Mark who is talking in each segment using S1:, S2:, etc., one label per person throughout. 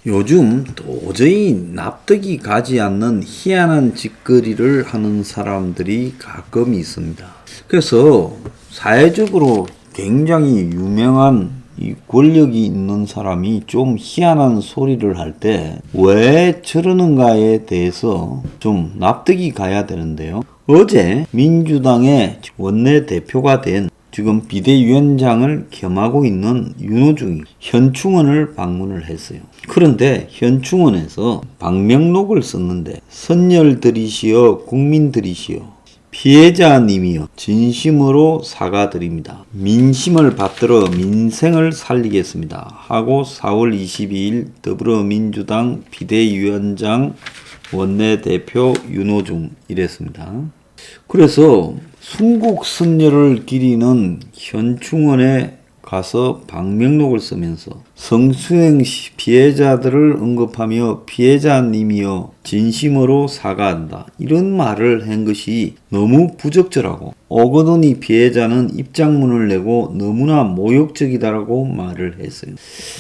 S1: 요즘 도저히 납득이 가지 않는 희한한 짓거리를 하는 사람들이 가끔 있습니다. 그래서 사회적으로 굉장히 유명한 이 권력이 있는 사람이 좀 희한한 소리를 할 때 왜 저러는가에 대해서 좀 납득이 가야 되는데요. 어제 민주당의 원내대표가 된 지금 비대위원장을 겸하고 있는 윤호중이 현충원을 방문을 했어요. 그런데 현충원에서 방명록을 썼는데 선열들이시여 국민들이시여 피해자님이여 진심으로 사과드립니다. 민심을 받들어 민생을 살리겠습니다. 하고 4월 22일 더불어민주당 비대위원장 원내대표 윤호중 이랬습니다. 그래서 순국선열을 기리는 현충원에 가서 방명록을 쓰면서 성추행 피해자들을 언급하며 피해자님이여 진심으로 사과한다. 이런 말을 한 것이 너무 부적절하고 어거더니 피해자는 입장문을 내고 너무나 모욕적이다라고 말을 했어요.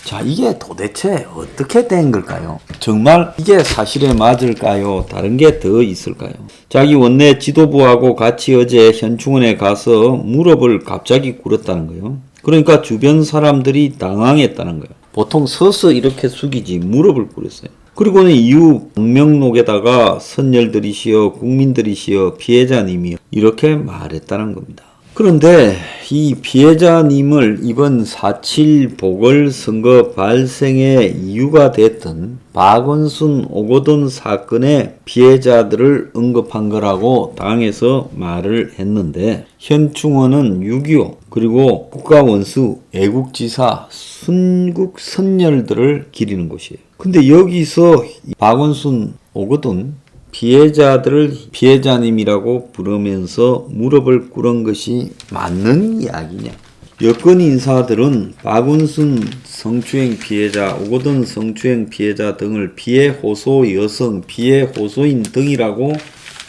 S1: 자, 이게 도대체 어떻게 된 걸까요? 정말 이게 사실에 맞을까요? 다른 게 더 있을까요? 자기 원내 지도부하고 같이 어제 현충원에 가서 무릎을 갑자기 꿇었다는 거예요. 그러니까 주변 사람들이 당황했다는 거예요. 보통 서서 이렇게 숙이지 무릎을 꿇었어요. 그리고는 이후 방명록에다가 선열들이시여 국민들이시여 피해자님이여 이렇게 말했다는 겁니다. 그런데 이 피해자님을 이번 4.7 보궐선거 발생의 이유가 됐던 박원순 오거돈 사건의 피해자들을 언급한 거라고 당에서 말을 했는데 현충원은 6.25 그리고 국가원수 애국지사 순국 선열들을 기리는 곳이에요. 근데 여기서 박원순 오거돈 피해자들을 피해자님이라고 부르면서 무릎을 꿇은 것이 맞는 이야기냐? 여권 인사들은 박원순 성추행 피해자, 오거돈 성추행 피해자 등을 피해 호소 여성, 피해 호소인 등이라고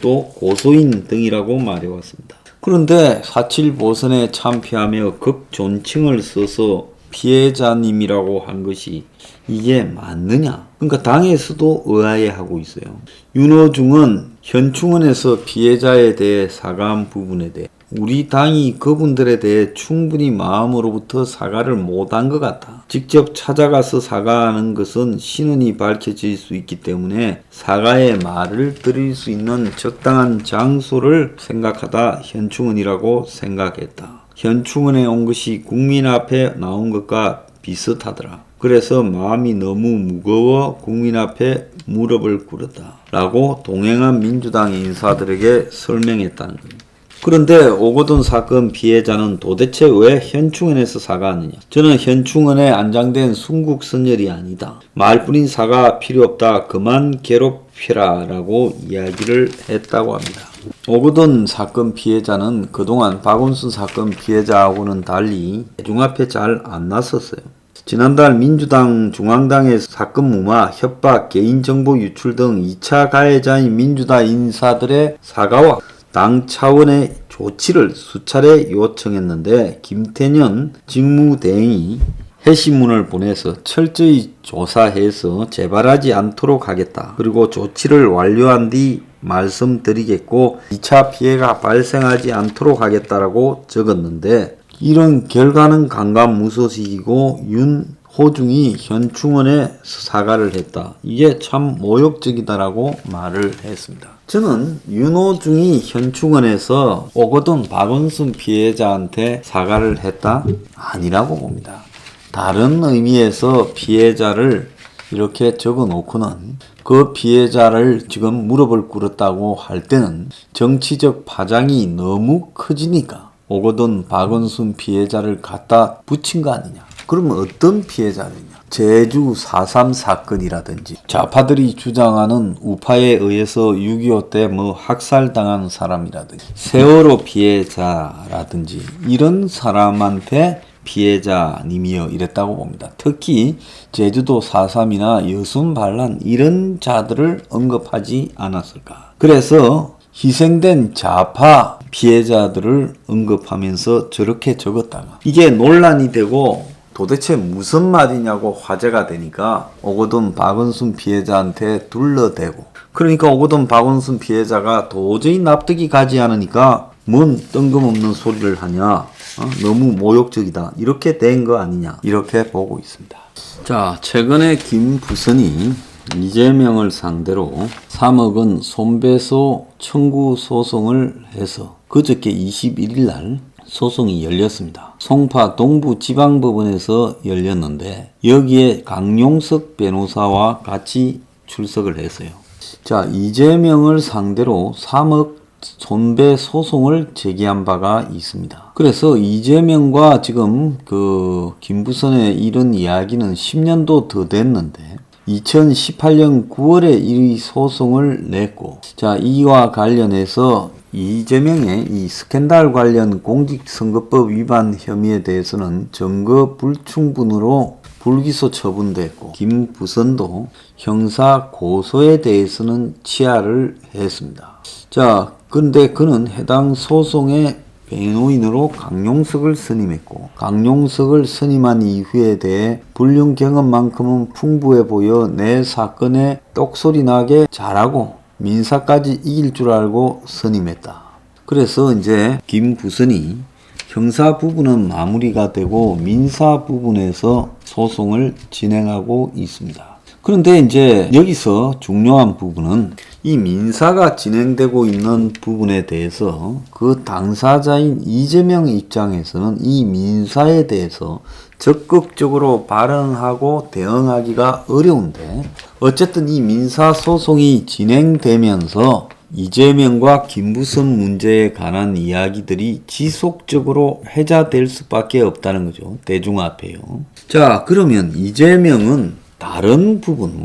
S1: 또 고소인 등이라고 말해왔습니다. 그런데 4.7 보선에 참패하며 극존칭을 써서 피해자님이라고 한 것이 이게 맞느냐? 그러니까 당에서도 의아해하고 있어요. 윤호중은 현충원에서 피해자에 대해 사과한 부분에 대해 우리 당이 그분들에 대해 충분히 마음으로부터 사과를 못한 것 같다. 직접 찾아가서 사과하는 것은 신원이 밝혀질 수 있기 때문에 사과의 말을 드릴 수 있는 적당한 장소를 생각하다 현충원이라고 생각했다. 현충원에 온 것이 국민 앞에 나온 것과 비슷하더라. 그래서 마음이 너무 무거워 국민 앞에 무릎을 꿇었다. 라고 동행한 민주당 인사들에게 설명했다는 겁니다. 그런데 오거돈 사건 피해자는 도대체 왜 현충원에서 사과하느냐? 저는 현충원에 안장된 순국선열이 아니다. 말뿐인 사과 필요 없다. 그만 괴롭혀라 라고 이야기를 했다고 합니다. 오거돈 사건 피해자는 그동안 박원순 사건 피해자하고는 달리 대중 앞에 잘 안 나섰어요. 지난달 민주당 중앙당의 사건 무마, 협박, 개인정보 유출 등 2차 가해자인 민주당 인사들의 사과와 당 차원의 조치를 수차례 요청했는데 김태년 직무대행이 해신문을 보내서 철저히 조사해서 재발하지 않도록 하겠다. 그리고 조치를 완료한 뒤 말씀드리겠고 2차 피해가 발생하지 않도록 하겠다라고 적었는데 이런 결과는 강감무소식이고 윤호중이 현충원에 사과를 했다. 이게 참 모욕적이다라고 말을 했습니다. 저는 윤호중이 현충원에서 오거돈 박원순 피해자한테 사과를 했다? 아니라고 봅니다. 다른 의미에서 피해자를 이렇게 적어 놓고는 그 피해자를 지금 무릎을 꿇었다고 할 때는 정치적 파장이 너무 커지니까 오거돈 박원순 피해자를 갖다 붙인 거 아니냐. 그러면 어떤 피해자느냐. 제주 4.3 사건이라든지 좌파들이 주장하는 우파에 의해서 6.25 때 학살당한 사람이라든지 세월호 피해자라든지 이런 사람한테 피해자님이여 이랬다고 봅니다. 특히 제주도 4.3이나 여순 반란 이런 자들을 언급하지 않았을까. 그래서 희생된 좌파 피해자들을 언급하면서 저렇게 적었다가 이게 논란이 되고 도대체 무슨 말이냐고 화제가 되니까 오거돈 박원순 피해자한테 둘러대고, 그러니까 오거돈 박원순 피해자가 도저히 납득이 가지 않으니까 뭔 뜬금없는 소리를 하냐, 너무 모욕적이다, 이렇게 된 거 아니냐, 이렇게 보고 있습니다. 자, 최근에 김부선이 이재명을 상대로 3억 원 손배소 청구 소송을 해서 그저께 21일 날 소송이 열렸습니다. 송파 동부지방법원에서 열렸는데 여기에 강용석 변호사와 같이 출석을 했어요. 자, 이재명을 상대로 3억 손배 소송을 제기한 바가 있습니다. 그래서 이재명과 지금 김부선의 이런 이야기는 10년도 더 됐는데 2018년 9월에 이 소송을 냈고, 자, 이와 관련해서 이재명의 이 스캔들 관련 공직선거법 위반 혐의에 대해서는 증거 불충분으로 불기소 처분됐고, 김부선도 형사 고소에 대해서는 취하를 했습니다. 자, 근데 그는 해당 소송의 변호인으로 강용석을 선임했고, 강용석을 선임한 이유에 대해 불륜 경험만큼은 풍부해 보여 내 사건에 똑소리 나게 잘하고 민사까지 이길 줄 알고 선임했다. 그래서 이제 김부선이 형사 부분은 마무리가 되고 민사 부분에서 소송을 진행하고 있습니다. 그런데 이제 여기서 중요한 부분은 이 민사가 진행되고 있는 부분에 대해서 그 당사자인 이재명 입장에서는 이 민사에 대해서 적극적으로 발언하고 대응하기가 어려운데, 어쨌든 이 민사 소송이 진행되면서 이재명과 김부선 문제에 관한 이야기들이 지속적으로 회자될 수밖에 없다는 거죠. 대중 앞에요. 자, 그러면 이재명은 다른 부분,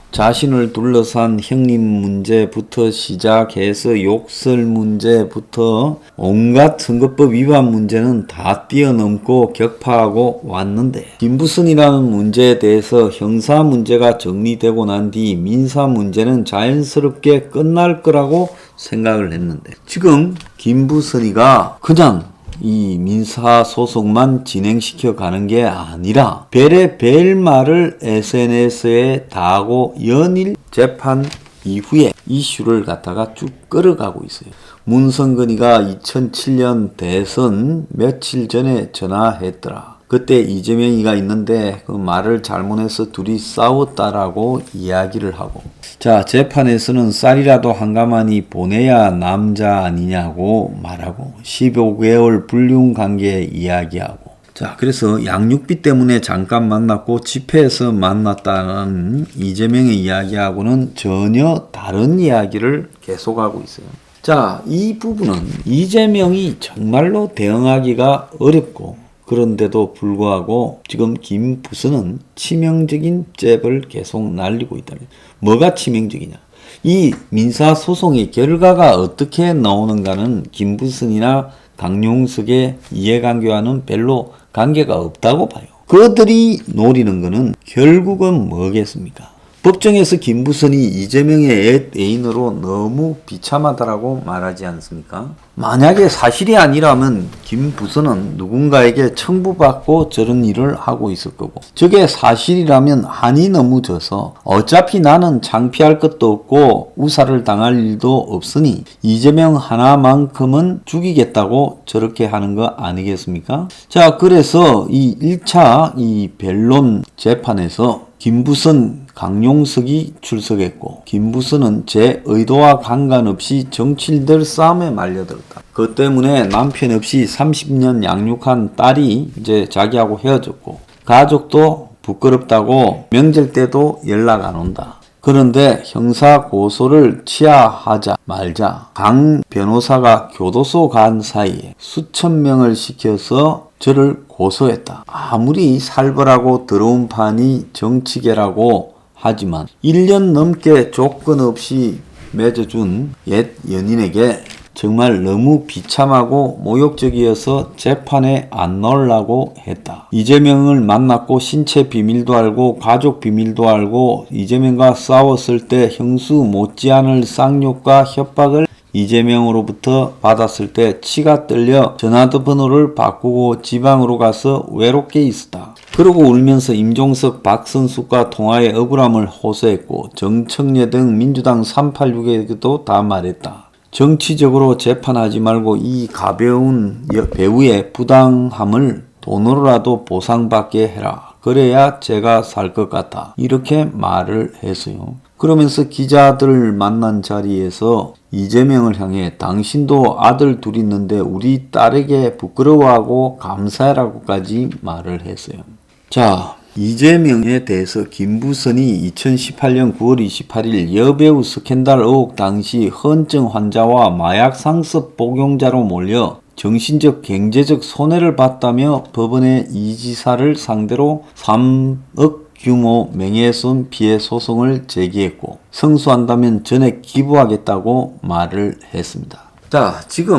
S1: 자신을 둘러싼 형님 문제부터 시작해서 욕설 문제부터 온갖 선거법 위반 문제는 다 뛰어넘고 격파하고 왔는데, 김부선이라는 문제에 대해서 형사 문제가 정리되고 난 뒤 민사 문제는 자연스럽게 끝날 거라고 생각을 했는데, 지금 김부선이가 그냥 이 민사 소송만 진행시켜 가는 게 아니라 별의 말을 SNS에 다 하고 연일 재판 이후에 이슈를 갖다가 쭉 끌어가고 있어요. 문성근이가 2007년 대선 며칠 전에 전화했더라. 그때 이재명이가 있는데 그 말을 잘못해서 둘이 싸웠다라고 이야기를 하고, 자, 재판에서는 쌀이라도 한가마니 보내야 남자 아니냐고 말하고 15개월 불륜 관계 이야기하고, 자, 그래서 양육비 때문에 잠깐 만났고 집회에서 만났다는 이재명의 이야기하고는 전혀 다른 이야기를 계속하고 있어요. 자, 이 부분은 이재명이 정말로 대응하기가 어렵고, 그런데도 불구하고 지금 김부선은 치명적인 잽을 계속 날리고 있다. 뭐가 치명적이냐? 이 민사소송의 결과가 어떻게 나오는가는 김부선이나 강용석의 이해관계와는 별로 관계가 없다고 봐요. 그들이 노리는 것은 결국은 뭐겠습니까? 법정에서 김부선이 이재명의 애인으로 너무 비참하다라고 말하지 않습니까? 만약에 사실이 아니라면 김부선은 누군가에게 청부받고 저런 일을 하고 있을 거고, 저게 사실이라면 한이 너무 져서 어차피 나는 창피할 것도 없고 우사를 당할 일도 없으니 이재명 하나만큼은 죽이겠다고 저렇게 하는 거 아니겠습니까? 자, 그래서 이 1차 이 변론 재판에서 김부선, 강용석이 출석했고, 김부선은 제 의도와 상관없이 정치인들 싸움에 말려들었다. 그 때문에 남편 없이 30년 양육한 딸이 이제 자기하고 헤어졌고, 가족도 부끄럽다고 명절 때도 연락 안 온다. 그런데 형사 고소를 취하하자 말자 강 변호사가 교도소 간 사이에 수천 명을 시켜서 저를 고소했다. 아무리 살벌하고 더러운 판이 정치계라고 하지만 1년 넘게 조건 없이 맺어준 옛 연인에게 정말 너무 비참하고 모욕적이어서 재판에 안 넣으려고 했다. 이재명을 만났고 신체 비밀도 알고 가족 비밀도 알고 이재명과 싸웠을 때 형수 못지않을 쌍욕과 협박을 이재명으로부터 받았을 때 치가 떨려 전화번호를 바꾸고 지방으로 가서 외롭게 있었다. 그러고 울면서 임종석, 박선숙과 통화의 억울함을 호소했고 정청래 등 민주당 386에게도 다 말했다. 정치적으로 재판하지 말고 이 가벼운 배우의 부당함을 돈으로라도 보상받게 해라. 그래야 제가 살 것 같다. 이렇게 말을 했어요. 그러면서 기자들 만난 자리에서 이재명을 향해 당신도 아들 둘 있는데 우리 딸에게 부끄러워하고 감사해라고까지 말을 했어요. 자, 이재명에 대해서 김부선이 2018년 9월 28일 여배우 스캔들 의혹 당시 헌증 환자와 마약 상습 복용자로 몰려 정신적 경제적 손해를 봤다며 법원에 이 지사를 상대로 3억 규모 명예훼손 피해 소송을 제기했고 승소한다면 전액 기부하겠다고 말을 했습니다. 자, 지금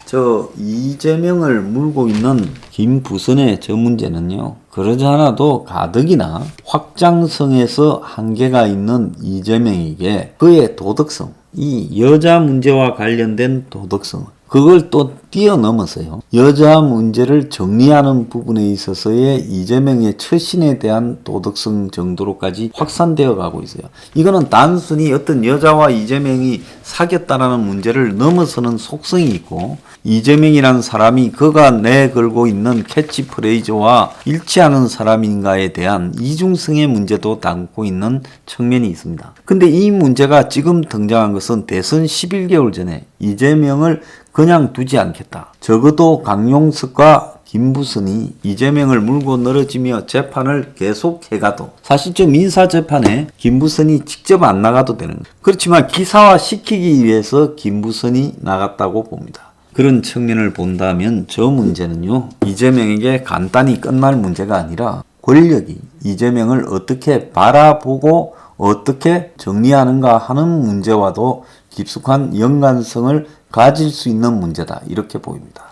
S1: 저 이재명을 물고 있는 김부선의 저 문제는요, 그러지 않아도 가덕이나 확장성에서 한계가 있는 이재명에게 그의 도덕성, 이 여자 문제와 관련된 도덕성, 그걸 또 뛰어넘어서요, 여자 문제를 정리하는 부분에 있어서의 이재명의 처신에 대한 도덕성 정도로까지 확산되어 가고 있어요. 이거는 단순히 어떤 여자와 이재명이 사귀었다라는 문제를 넘어서는 속성이 있고, 이재명이라는 사람이 그가 내걸고 있는 캐치프레이즈와 일치하는 사람인가에 대한 이중성의 문제도 담고 있는 측면이 있습니다. 근데 이 문제가 지금 등장한 것은 대선 11개월 전에 이재명을 그냥 두지 않겠다. 적어도 강용석과 김부선이 이재명을 물고 늘어지며 재판을 계속해가도, 사실 저 민사재판에 김부선이 직접 안 나가도 되는 거예요. 그렇지만 기사화시키기 위해서 김부선이 나갔다고 봅니다. 그런 측면을 본다면 저 문제는요, 이재명에게 간단히 끝날 문제가 아니라 권력이 이재명을 어떻게 바라보고 어떻게 정리하는가 하는 문제와도 깊숙한 연관성을 가질 수 있는 문제다, 이렇게 보입니다.